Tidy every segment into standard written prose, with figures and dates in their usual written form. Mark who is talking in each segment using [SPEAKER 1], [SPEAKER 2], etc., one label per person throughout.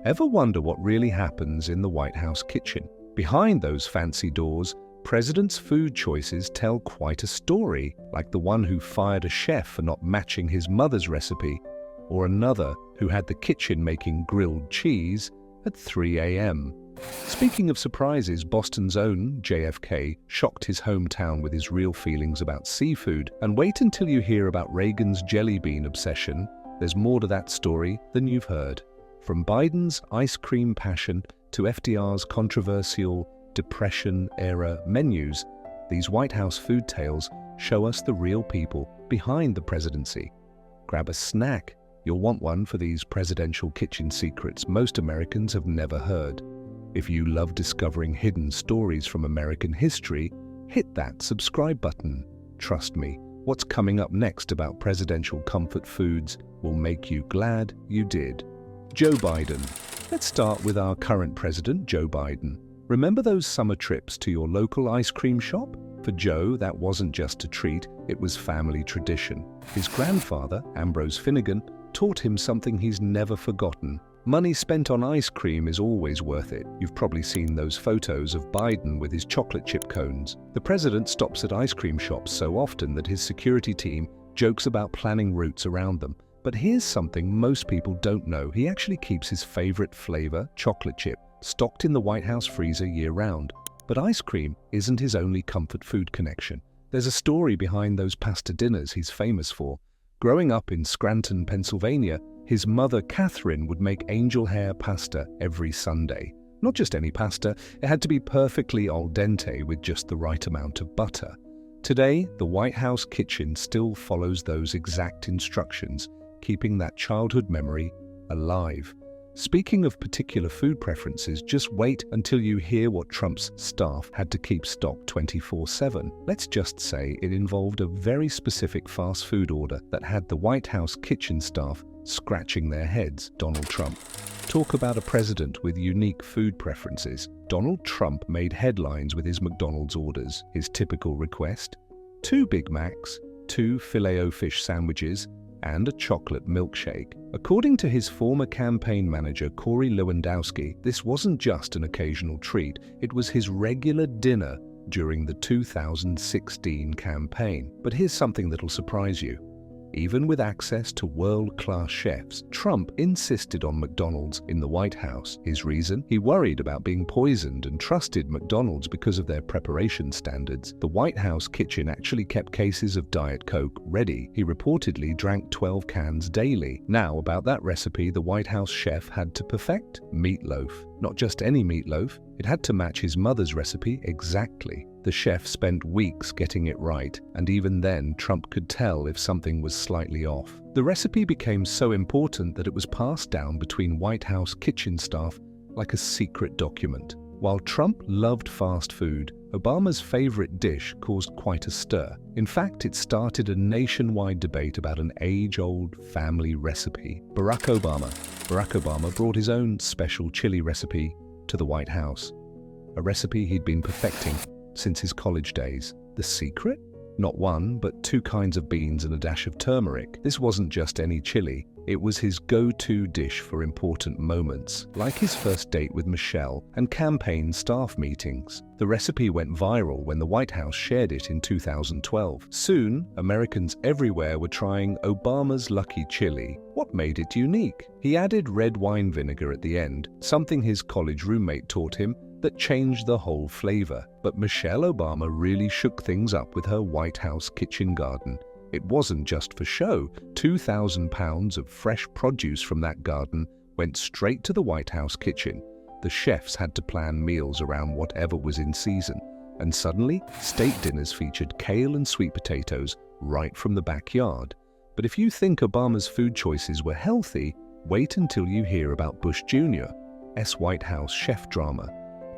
[SPEAKER 1] Ever wonder what really happens in the White House kitchen? Behind those fancy doors, presidents' food choices tell quite a story, like the one who fired a chef for not matching his mother's recipe, or another who had the kitchen making grilled cheese at 3 a.m. Speaking of surprises, Boston's own JFK shocked his hometown with his real feelings about seafood. And wait until you hear about Reagan's jelly bean obsession. There's more to that story than you've heard. From Biden's ice cream passion to FDR's controversial Depression-era menus, these White House food tales show us the real people behind the presidency. Grab a snack. You'll want one for these presidential kitchen secrets most Americans have never heard. If you love discovering hidden stories from American history, hit that subscribe button. Trust me, what's coming up next about presidential comfort foods will make you glad you did. Joe Biden. Let's start with our current president, Joe Biden. Remember those summer trips to your local ice cream shop? For Joe, that wasn't just a treat, it was family tradition. His grandfather, Ambrose Finnegan, taught him something he's never forgotten. Money spent on ice cream is always worth it. You've probably seen those photos of Biden with his chocolate chip cones. The president stops at ice cream shops so often that his security team jokes about planning routes around them. But here's something most people don't know. He actually keeps his favorite flavor, chocolate chip, stocked in the White House freezer year-round. But ice cream isn't his only comfort food connection. There's a story behind those pasta dinners he's famous for. Growing up in Scranton, Pennsylvania, his mother, Catherine, would make angel hair pasta every Sunday. Not just any pasta, it had to be perfectly al dente with just the right amount of butter. Today, the White House kitchen still follows those exact instructions, keeping that childhood memory alive. Speaking of particular food preferences, just wait until you hear what Trump's staff had to keep stocked 24/7. Let's just say it involved a very specific fast food order that had the White House kitchen staff scratching their heads. Donald Trump. Talk about a president with unique food preferences. Donald Trump made headlines with his McDonald's orders. His typical request: 2 Big Macs, 2 Filet-O-Fish sandwiches, and a chocolate milkshake. According to his former campaign manager, Corey Lewandowski, this wasn't just an occasional treat, it was his regular dinner during the 2016 campaign. But here's something that'll surprise you. Even with access to world-class chefs, Trump insisted on McDonald's in the White House. His reason? He worried about being poisoned and trusted McDonald's because of their preparation standards. The White House kitchen actually kept cases of Diet Coke ready. He reportedly drank 12 cans daily. Now, about that recipe the White House chef had to perfect: meatloaf. Not just any meatloaf, it had to match his mother's recipe exactly. The chef spent weeks getting it right, and even then Trump could tell if something was slightly off. The recipe became so important that it was passed down between White House kitchen staff like a secret document. While Trump loved fast food, Obama's favorite dish caused quite a stir. In fact, it started a nationwide debate about an age-old family recipe. Barack Obama brought his own special chili recipe to the White House, a recipe he'd been perfecting since his college days. The secret? Not 1, but 2 kinds of beans and a dash of turmeric. This wasn't just any chili. It was his go-to dish for important moments, like his first date with Michelle and campaign staff meetings. The recipe went viral when the White House shared it in 2012. Soon, Americans everywhere were trying Obama's Lucky Chili. What made it unique? He added red wine vinegar at the end, something his college roommate taught him that changed the whole flavor. But Michelle Obama really shook things up with her White House kitchen garden. It wasn't just for show. 2,000 pounds of fresh produce from that garden went straight to the White House kitchen. The chefs had to plan meals around whatever was in season. And suddenly, state dinners featured kale and sweet potatoes right from the backyard. But if you think Obama's food choices were healthy, wait until you hear about Bush Jr.'s White House chef drama.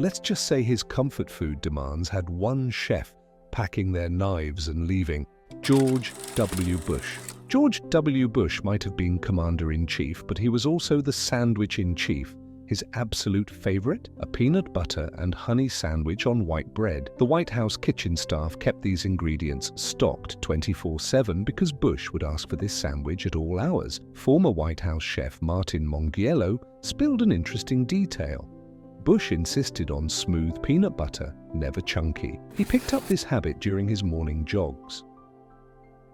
[SPEAKER 1] Let's just say his comfort food demands had one chef packing their knives and leaving: George W. Bush. George W. Bush might have been commander-in-chief, but he was also the sandwich-in-chief. His absolute favorite? A peanut butter and honey sandwich on white bread. The White House kitchen staff kept these ingredients stocked 24/7 because Bush would ask for this sandwich at all hours. Former White House chef Martin Mongiello spilled an interesting detail. Bush insisted on smooth peanut butter, never chunky. He picked up this habit during his morning jogs.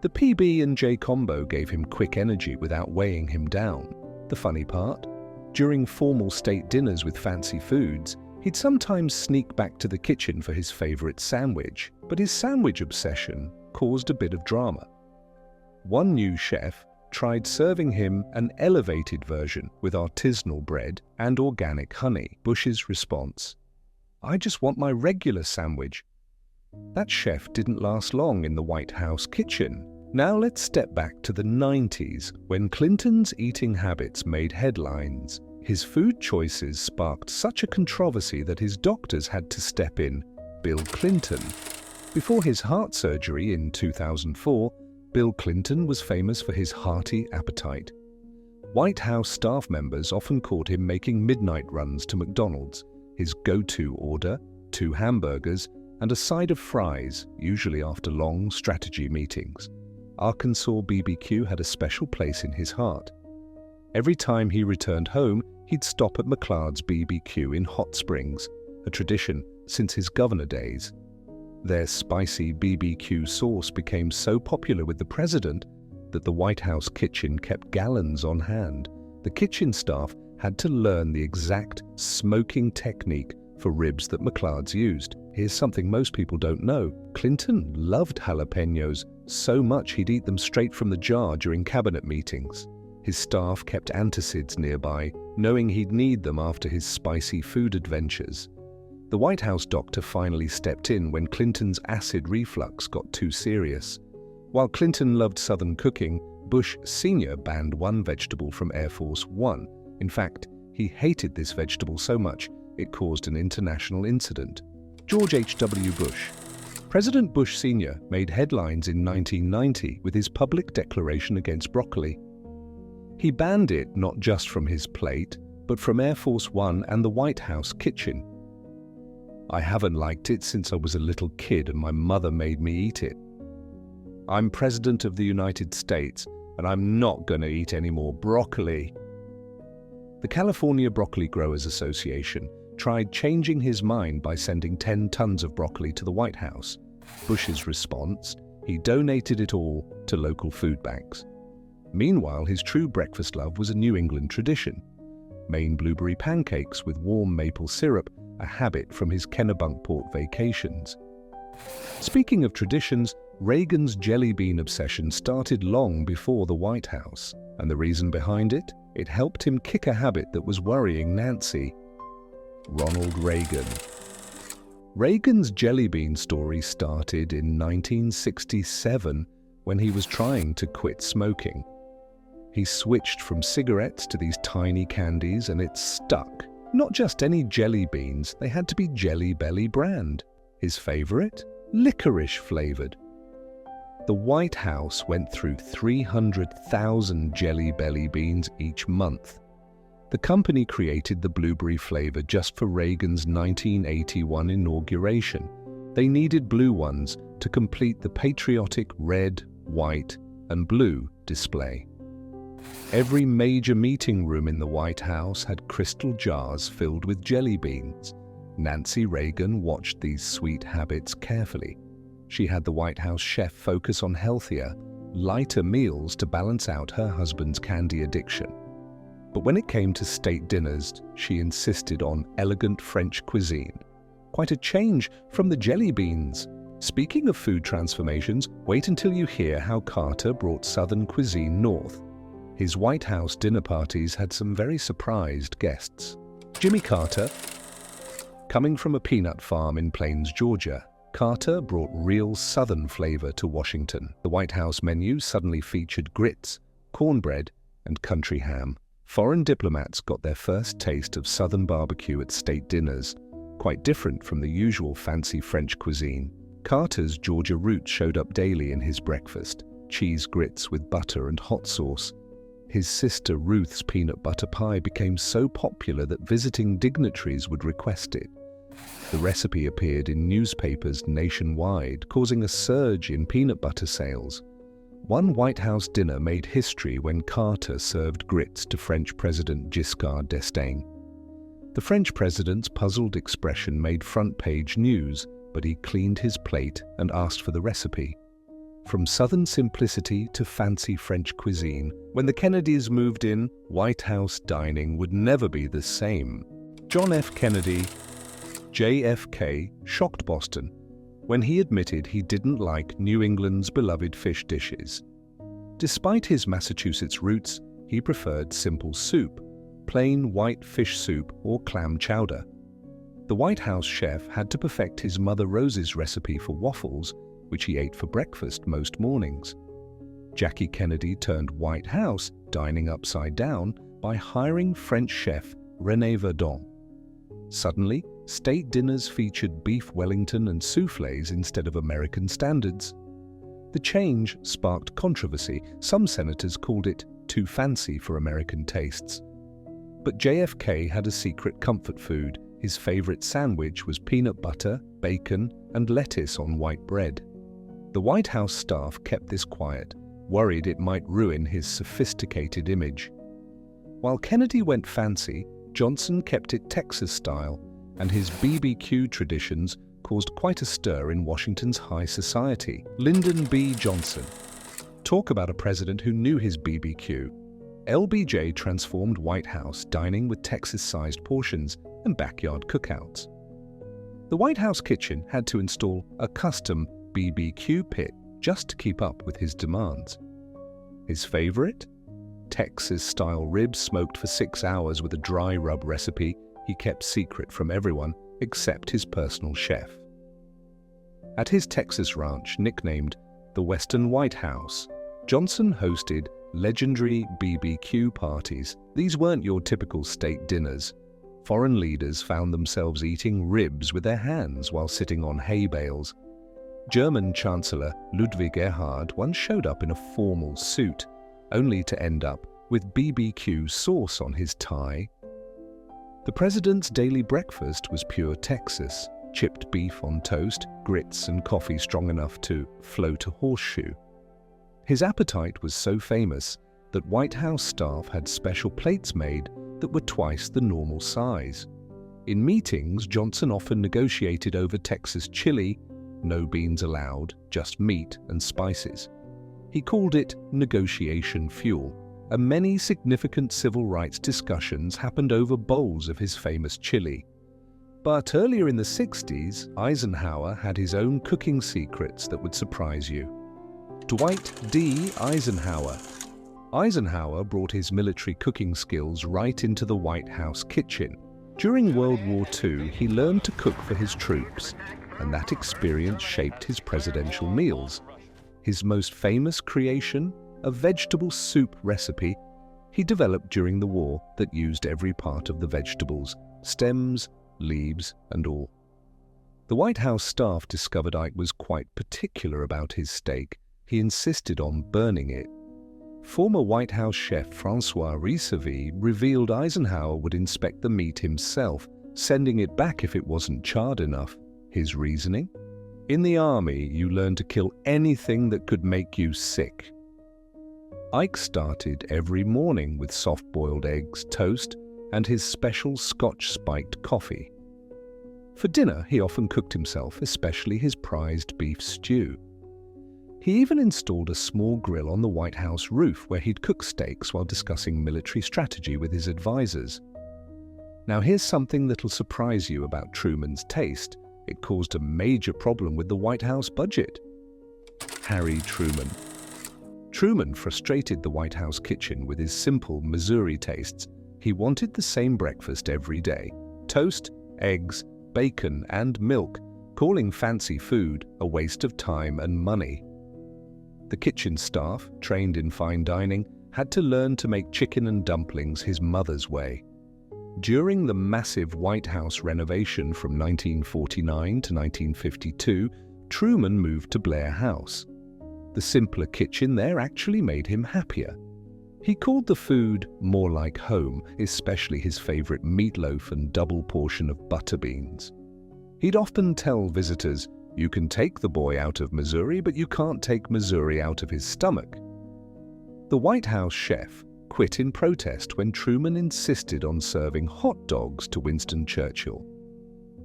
[SPEAKER 1] The PB&J combo gave him quick energy without weighing him down. The funny part? During formal state dinners with fancy foods, he'd sometimes sneak back to the kitchen for his favorite sandwich, but his sandwich obsession caused a bit of drama. One new chef tried serving him an elevated version with artisanal bread and organic honey. Bush's response: "I just want my regular sandwich." That chef didn't last long in the White House kitchen. Now let's step back to the 90s, when Clinton's eating habits made headlines. His food choices sparked such a controversy that his doctors had to step in. Bill Clinton. Before his heart surgery in 2004, Bill Clinton was famous for his hearty appetite. White House staff members often caught him making midnight runs to McDonald's. His go-to order: 2 hamburgers and a side of fries, usually after long strategy meetings. Arkansas BBQ had a special place in his heart. Every time he returned home, he'd stop at McLeod's BBQ in Hot Springs, a tradition since his governor days. Their spicy BBQ sauce became so popular with the president that the White House kitchen kept gallons on hand. The kitchen staff had to learn the exact smoking technique for ribs that McLeod's used. Here's something most people don't know. Clinton loved jalapenos so much he'd eat them straight from the jar during cabinet meetings. His staff kept antacids nearby, knowing he'd need them after his spicy food adventures. The White House doctor finally stepped in when Clinton's acid reflux got too serious. While Clinton loved Southern cooking, Bush Sr. banned one vegetable from Air Force One. In fact, he hated this vegetable so much it caused an international incident. George H.W. Bush. President Bush Sr. made headlines in 1990 with his public declaration against broccoli. He banned it not just from his plate, but from Air Force One and the White House kitchen. "I haven't liked it since I was a little kid and my mother made me eat it. I'm President of the United States and I'm not going to eat any more broccoli." The California Broccoli Growers Association tried changing his mind by sending 10 tons of broccoli to the White House. Bush's response: he donated it all to local food banks. Meanwhile, his true breakfast love was a New England tradition: Maine blueberry pancakes with warm maple syrup, a habit from his Kennebunkport vacations. Speaking of traditions, Reagan's jelly bean obsession started long before the White House. And the reason behind it? It helped him kick a habit that was worrying Nancy. Ronald Reagan. Reagan's jelly bean story started in 1967 when he was trying to quit smoking. He switched from cigarettes to these tiny candies and it stuck. Not just any jelly beans, they had to be Jelly Belly brand. His favorite? Licorice flavored. The White House went through 300,000 Jelly Belly beans each month. The company created the blueberry flavor just for Reagan's 1981 inauguration. They needed blue ones to complete the patriotic red, white, and blue display. Every major meeting room in the White House had crystal jars filled with jelly beans. Nancy Reagan watched these sweet habits carefully. She had the White House chef focus on healthier, lighter meals to balance out her husband's candy addiction. But when it came to state dinners, she insisted on elegant French cuisine. Quite a change from the jelly beans. Speaking of food transformations, wait until you hear how Carter brought Southern cuisine north. His White House dinner parties had some very surprised guests. Jimmy Carter. Coming from a peanut farm in Plains, Georgia, Carter brought real Southern flavor to Washington. The White House menu suddenly featured grits, cornbread, and country ham. Foreign diplomats got their first taste of Southern barbecue at state dinners, quite different from the usual fancy French cuisine. Carter's Georgia roots showed up daily in his breakfast: cheese grits with butter and hot sauce. His sister Ruth's peanut butter pie became so popular that visiting dignitaries would request it. The recipe appeared in newspapers nationwide, causing a surge in peanut butter sales. One White House dinner made history when Carter served grits to French President Giscard d'Estaing. The French president's puzzled expression made front-page news, but he cleaned his plate and asked for the recipe. From Southern simplicity to fancy French cuisine, when the Kennedys moved in, White House dining would never be the same. John F. Kennedy, JFK, shocked Boston when he admitted he didn't like New England's beloved fish dishes. Despite his Massachusetts roots, he preferred simple soup, plain white fish soup or clam chowder. The White House chef had to perfect his Mother Rose's recipe for waffles, which he ate for breakfast most mornings. Jackie Kennedy turned White House dining upside down by hiring French chef René Verdon. Suddenly, state dinners featured beef Wellington and soufflés instead of American standards. The change sparked controversy. Some senators called it too fancy for American tastes. But JFK had a secret comfort food. His favorite sandwich was peanut butter, bacon, and lettuce on white bread. The White House staff kept this quiet, worried it might ruin his sophisticated image. While Kennedy went fancy, Johnson kept it Texas style, and his BBQ traditions caused quite a stir in Washington's high society. Lyndon B. Johnson. Talk about a president who knew his BBQ. LBJ transformed White House dining with Texas-sized portions and backyard cookouts. The White House kitchen had to install a custom BBQ pit just to keep up with his demands. His favorite? Texas-style ribs smoked for 6 hours with a dry rub recipe he kept secret from everyone except his personal chef. At his Texas ranch, nicknamed the Western White House, Johnson hosted legendary BBQ parties. These weren't your typical state dinners. Foreign leaders found themselves eating ribs with their hands while sitting on hay bales. German Chancellor Ludwig Erhard once showed up in a formal suit, only to end up with BBQ sauce on his tie. The president's daily breakfast was pure Texas: chipped beef on toast, grits, and coffee strong enough to float a horseshoe. His appetite was so famous that White House staff had special plates made that were twice the normal size. In meetings, Johnson often negotiated over Texas chili, no beans allowed, just meat and spices. He called it negotiation fuel, and many significant civil rights discussions happened over bowls of his famous chili. But earlier in the 60s, Eisenhower had his own cooking secrets that would surprise you. Dwight D. Eisenhower. Eisenhower brought his military cooking skills right into the White House kitchen. During World War II, he learned to cook for his troops, and that experience shaped his presidential meals. His most famous creation, a vegetable soup recipe he developed during the war that used every part of the vegetables, stems, leaves, and all. The White House staff discovered Ike was quite particular about his steak. He insisted on burning it. Former White House chef François Ricevi revealed Eisenhower would inspect the meat himself, sending it back if it wasn't charred enough. His reasoning? In the army, you learn to kill anything that could make you sick. Ike started every morning with soft-boiled eggs, toast, and his special Scotch-spiked coffee. For dinner, he often cooked himself, especially his prized beef stew. He even installed a small grill on the White House roof where he'd cook steaks while discussing military strategy with his advisors. Now here's something that'll surprise you about Truman's taste. It caused a major problem with the White House budget. Harry Truman. Truman frustrated the White House kitchen with his simple Missouri tastes. He wanted the same breakfast every day: toast, eggs, bacon, and milk, calling fancy food a waste of time and money. The kitchen staff, trained in fine dining, had to learn to make chicken and dumplings his mother's way. During the massive White House renovation from 1949 to 1952, Truman moved to Blair House. The simpler kitchen there actually made him happier. He called the food more like home, especially his favorite meatloaf and double portion of butter beans. He'd often tell visitors, "You can take the boy out of Missouri, but you can't take Missouri out of his stomach." The White House chef quit in protest when Truman insisted on serving hot dogs to Winston Churchill.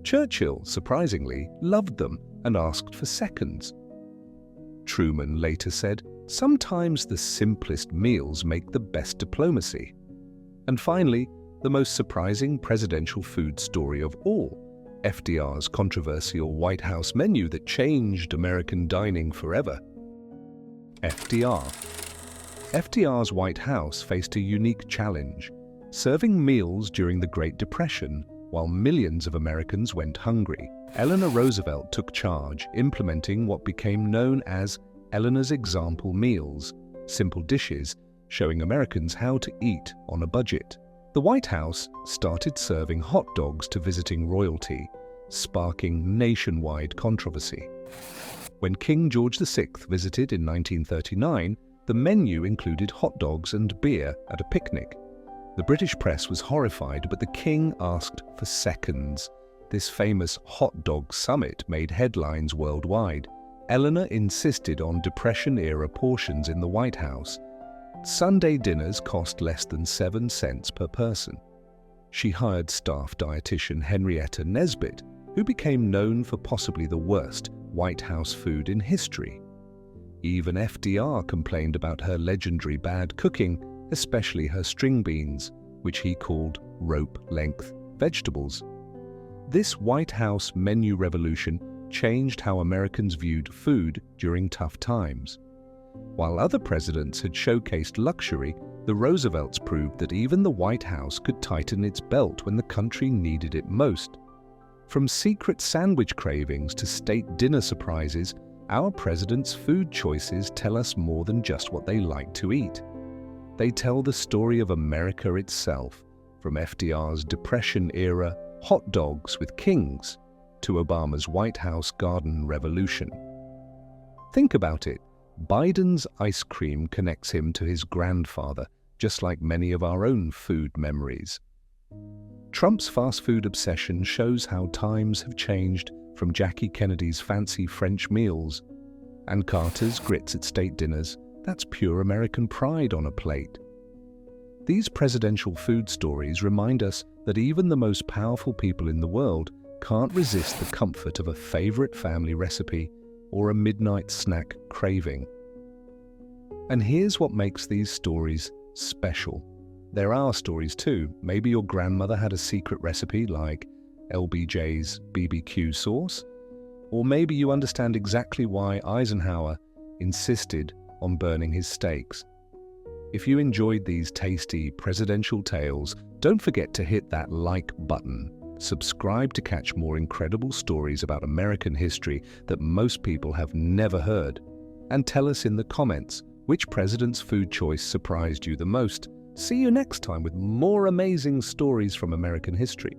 [SPEAKER 1] Churchill, surprisingly, loved them and asked for seconds. Truman later said, "Sometimes the simplest meals make the best diplomacy." And finally, the most surprising presidential food story of all, FDR's controversial White House menu that changed American dining forever. FDR's White House faced a unique challenge, serving meals during the Great Depression while millions of Americans went hungry. Eleanor Roosevelt took charge, implementing what became known as Eleanor's Example Meals, simple dishes showing Americans how to eat on a budget. The White House started serving hot dogs to visiting royalty, sparking nationwide controversy. When King George VI visited in 1939, the menu included hot dogs and beer at a picnic. The British press was horrified, but the king asked for seconds. This famous hot dog summit made headlines worldwide. Eleanor insisted on Depression-era portions in the White House. Sunday dinners cost less than 7 cents per person. She hired staff dietitian Henrietta Nesbitt, who became known for possibly the worst White House food in history. Even FDR complained about her legendary bad cooking, especially her string beans, which he called rope-length vegetables. This White House menu revolution changed how Americans viewed food during tough times. While other presidents had showcased luxury, the Roosevelts proved that even the White House could tighten its belt when the country needed it most. From secret sandwich cravings to state dinner surprises, our presidents' food choices tell us more than just what they like to eat. They tell the story of America itself, from FDR's Depression-era hot dogs with kings to Obama's White House garden revolution. Think about it. Biden's ice cream connects him to his grandfather, just like many of our own food memories. Trump's fast food obsession shows how times have changed, from Jackie Kennedy's fancy French meals and Carter's grits at state dinners. That's pure American pride on a plate. These presidential food stories remind us that even the most powerful people in the world can't resist the comfort of a favorite family recipe or a midnight snack craving. And here's what makes these stories special. There are stories too. Maybe your grandmother had a secret recipe like LBJ's BBQ sauce, or maybe you understand exactly why Eisenhower insisted on burning his steaks. If you enjoyed these tasty presidential tales, don't forget to hit that like button. Subscribe to catch more incredible stories about American history that most people have never heard. And tell us in the comments which president's food choice surprised you the most. See you next time with more amazing stories from American history.